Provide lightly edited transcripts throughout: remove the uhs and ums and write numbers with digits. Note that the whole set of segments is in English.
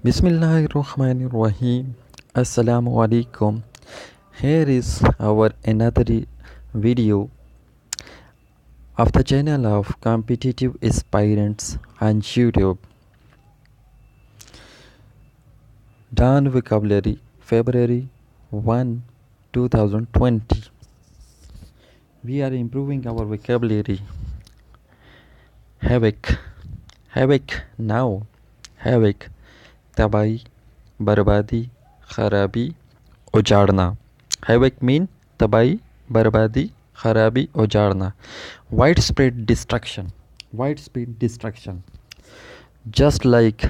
Bismillahirrahmanirrahim. Assalamu alaikum. Here is our another video of the channel of competitive aspirants on YouTube. Dawn vocabulary February 1, 2020. We are improving our vocabulary. Havoc. Havoc now. Havoc. तबाही बर्बादी खराबी उजाड़ना havoc mean तबाही बर्बादी खराबी उजाड़ना widespread destruction just like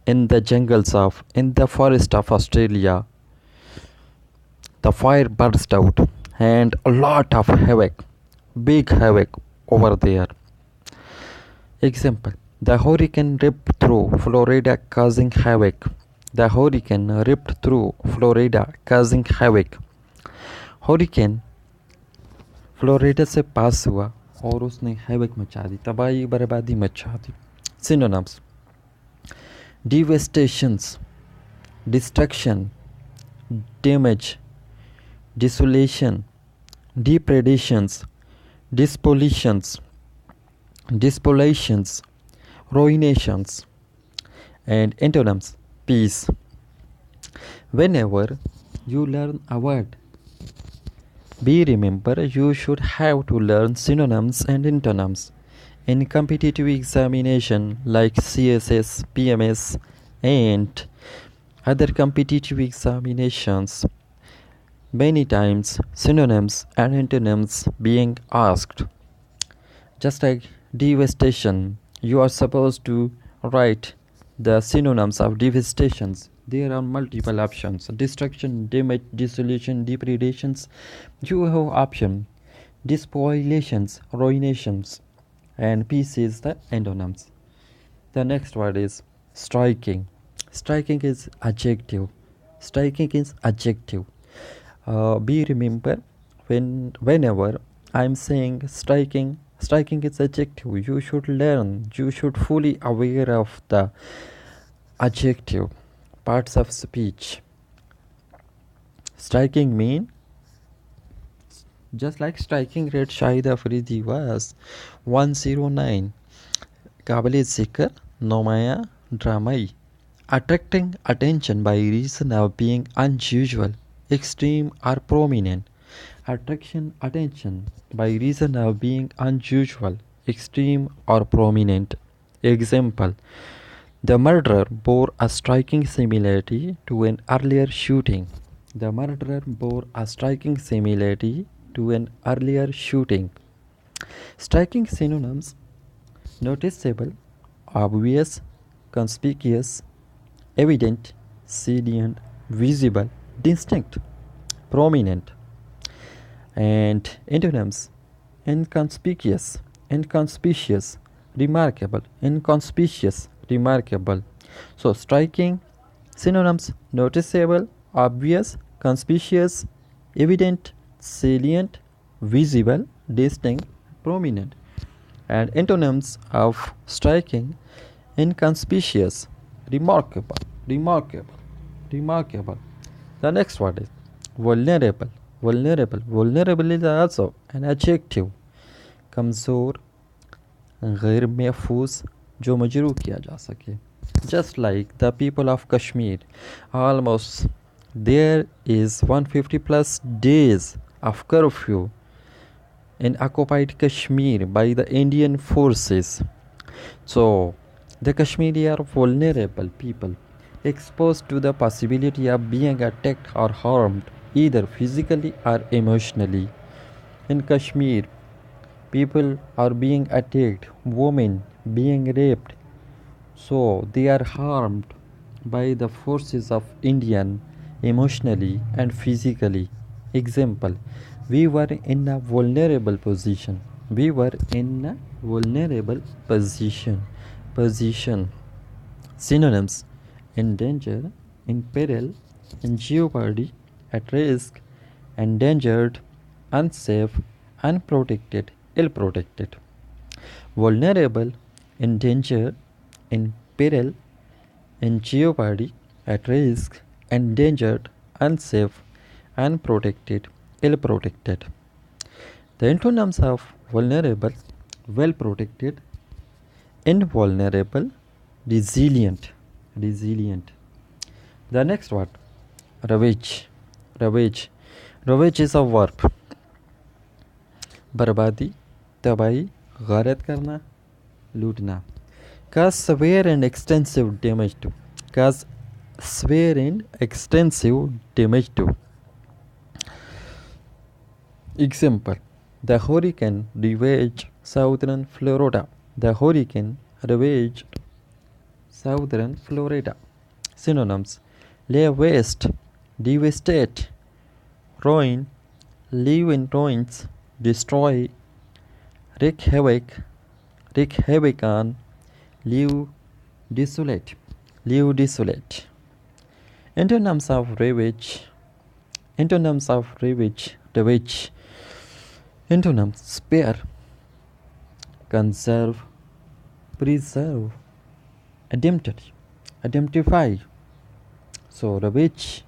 in the forest of Australia the fire burst out and a lot of big havoc over there. Example: the hurricane ripped through Florida causing havoc. The hurricane ripped through Florida causing havoc. Hurricane Florida से पास हुआ और उसने havoc मचा दी, तबाही बर्बादी मचा दी. Synonyms: devastations, destruction, damage, desolation, depredations, desolations, ruinations. And antonyms: peace. Whenever you learn a word, be remember you should have to learn synonyms and antonyms. In competitive examination like CSS, PMS and other competitive examinations, many times synonyms and antonyms being asked. Just like devastation, you are supposed to write the synonyms of devastations. There are multiple options: destruction, damage, dissolution, depredations. You have option despoilations, ruinations, and peace is the antonyms. The next word is striking. Striking is adjective. Be remember whenever I'm saying striking is adjective. You should learn. You should fully aware of the adjective parts of speech. Striking mean just like striking rate Shahid Afridi was 109. Kabale Zikr Nomaya Dramai. Attracting attention by reason of being unusual, extreme or prominent. Attention by reason of being unusual, extreme or prominent. Example: the murderer bore a striking similarity to an earlier shooting. The murderer bore a striking similarity to an earlier shooting. Striking synonyms: noticeable, obvious, conspicuous, evident, salient, visible, distinct, prominent. And antonyms: inconspicuous, remarkable, remarkable. So striking synonyms: noticeable, obvious, conspicuous, evident, salient, visible, distinct, prominent. And antonyms of striking: inconspicuous, remarkable. The next word is vulnerable. Vulnerable is also an adjective. कमज़ोर, गैर महफूज, जो मजरूह किया जा सके. Just like the people of Kashmir, almost there is 150 plus days of curfew in occupied Kashmir by the Indian forces. So the Kashmiri are vulnerable people, exposed to the possibility of being attacked or harmed either physically or emotionally. In Kashmir, people are being attacked, women being raped, so they are harmed by the forces of Indian emotionally and physically. Example: we were in a vulnerable position. Synonyms: in danger, in peril, in jeopardy, at risk, endangered, unsafe, unprotected, ill-protected. Vulnerable, in danger, in peril, in jeopardy, at risk, endangered, unsafe, unprotected, ill protected. The antonyms of vulnerable, well protected, invulnerable, resilient. Resilient. The next word, ravage. Ravage. Ravage is a verb. बर्बादी, तबाही, गारत करना, लूटना. Cause severe and extensive damage to. Cause severe and extensive damage to. Example: the hurricane ravaged southern Florida. The hurricane ravaged southern Florida. Synonyms: lay waste, devastate, ruin, live in ruins, destroy, wreak havoc on, leave desolate, leave desolate. Antonyms of ravage. Antonyms of ravage. Ravage. Antonyms: spare, conserve, preserve, identify. So ravage,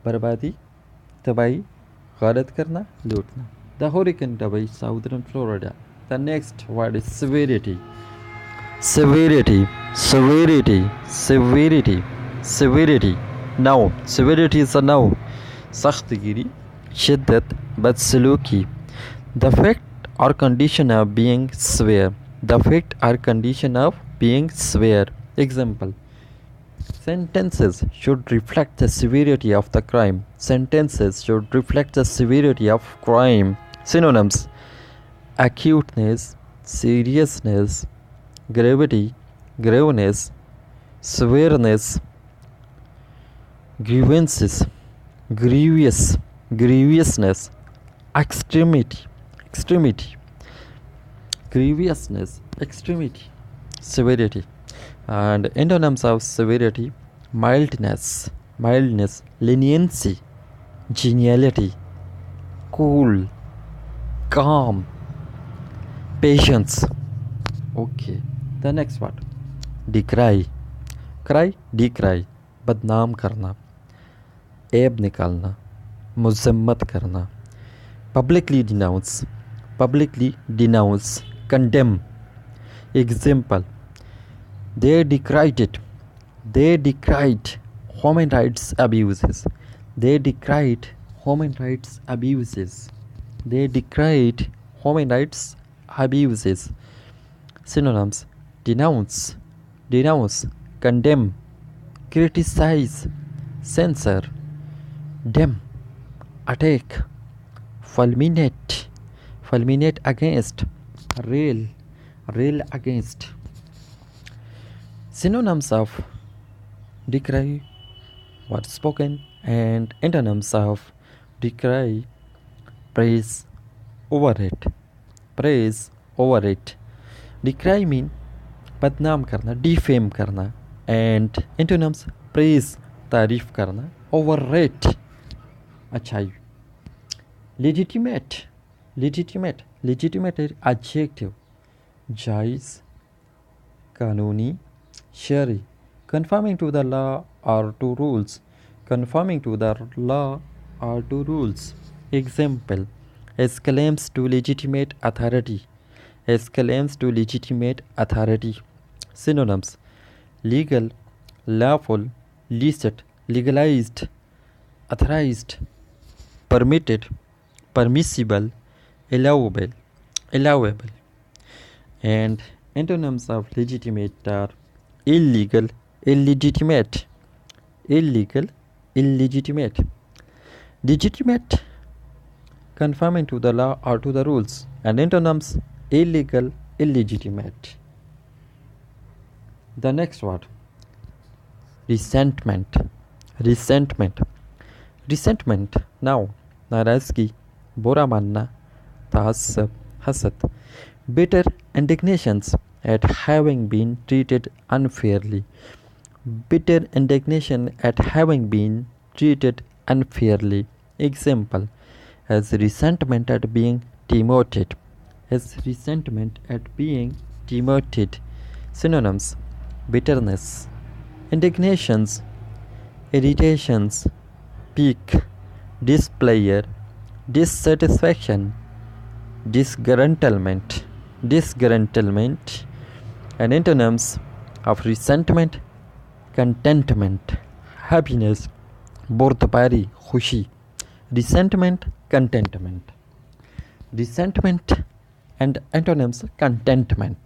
बर्बादी, तबाही, गारत करना, लूटना. The hurricane ravaged southern Florida. The next word is severity. Severity, severity, severity, severity. Now, severity is a noun. सख्तगिरी, शिद्दत, बदसलूकी. The fact or condition of being severe. The fact or condition of being severe. Example: sentences should reflect the severity of the crime. Sentences should reflect the severity of crime. Synonyms: acuteness, seriousness, gravity, graveness, severeness, grievances, grievous, grievousness, extremity, grievousness, extremity, severity. And antonyms of severity: mildness, leniency, geniality, cool, calm, patience. Okay, the next word, decry. decry, बदनाम करना, ऐब निकालना, मुज़म्मत करना. Publicly denounce, condemn. Example: they decried human rights abuses. They decried human rights abuses. Synonyms: denounce, condemn, criticize, censor, dem, attack, fulminate against, rail against. Synonyms of decry were spoken, and antonyms of decry: praise, overrate. Decry mean बदनाम करना, defame करना, and antonyms: praise, तारीफ करना, overrate, अच्छाई. Legitimate adjective: जायज़, कानूनी, शरई, conforming to the law or to rules. Example: as claims to legitimate authority. Synonyms: legal, lawful, licit, legalized, authorized, permitted, permissible, allowable. And antonyms of legitimate are illegal, illegitimate. Legitimate, conforming to the law or to the rules, and antonyms: illegal, illegitimate. The next word, resentment. Now, नाराज़गी, बुरा मानना, तहस्सुब, हसद. Bitter indignations at having been treated unfairly. Example: as resentment at being demoted. Synonyms: bitterness, indignations, irritations, pique, displeasure, dissatisfaction, disgruntlement, and antonyms of resentment, contentment, happiness, bordopari, khushi, resentment, contentment, and antonyms contentment.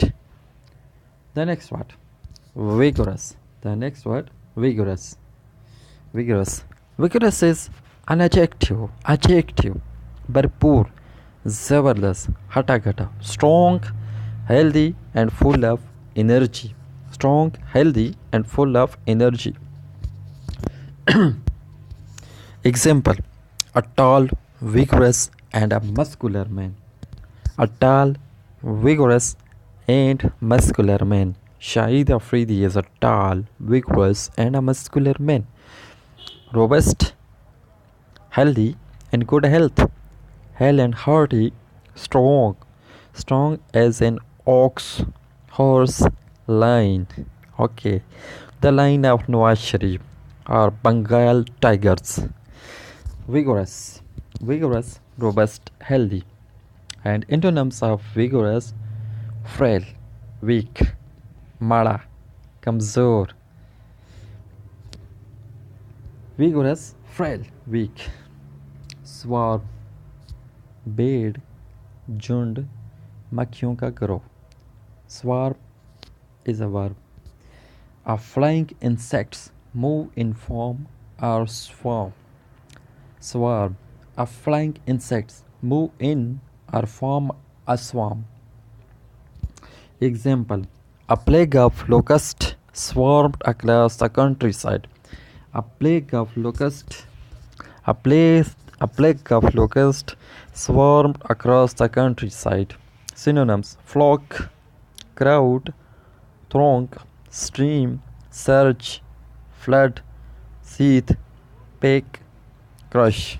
The next word, vigorous. The next word, vigorous. Vigorous is an adjective, भरपूर, जबरदस्त, हटाघटा, strong, healthy and full of energy. Strong, healthy and full of energy. Example, a tall, vigorous and a muscular man. A tall, vigorous and muscular man. Shahid Afridi is a tall, vigorous and a muscular man. Robust, healthy and good health. Hale and hearty, strong as an ox, horse, lion. Okay, the line of Nawaz Sharif are Bengal tigers. Vigorous, robust, healthy. And antonyms of vigorous, frail, weak, mada, kamzor. Vigorous, frail, weak. Swarm, बेड़, झुंड, मक्खियों का गिरोह. Swarm is a verb. A flying insects move in form or swarm. Swarm. A flying insects move in or form a swarm. Example, a plague of locusts swarmed across the countryside. A plague of locusts swarmed across the countryside. Synonyms, flock, crowd, throng, stream, surge, flood, seethe, peck, crush.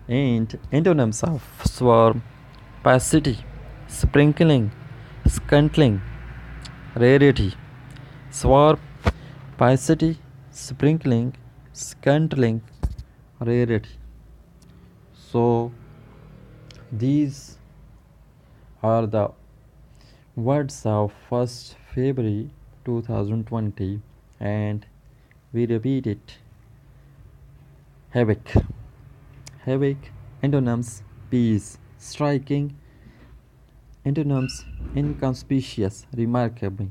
And antonyms of swarm, paucity, sprinkling, scuttling, rarity. Swarm, paucity, sprinkling, scuttling, rarity. So these are the words of 1st February 2020, and we repeat it. Havoc, antonyms, peace, striking, antonyms, inconspicuous, remarkable,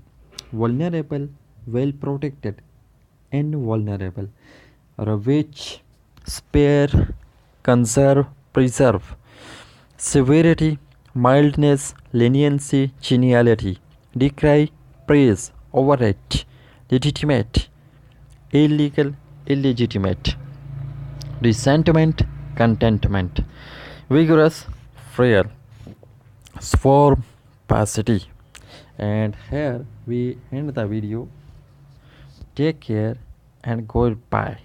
vulnerable, well protected, invulnerable, ravage, spare, conserve, preserve, severity, mildness, leniency, geniality, decry, praise, overrate, legitimate, illegal, illegitimate, resentment, contentment, vigorous, frail, swarm, paucity. And here we end the video. Take care and goodbye.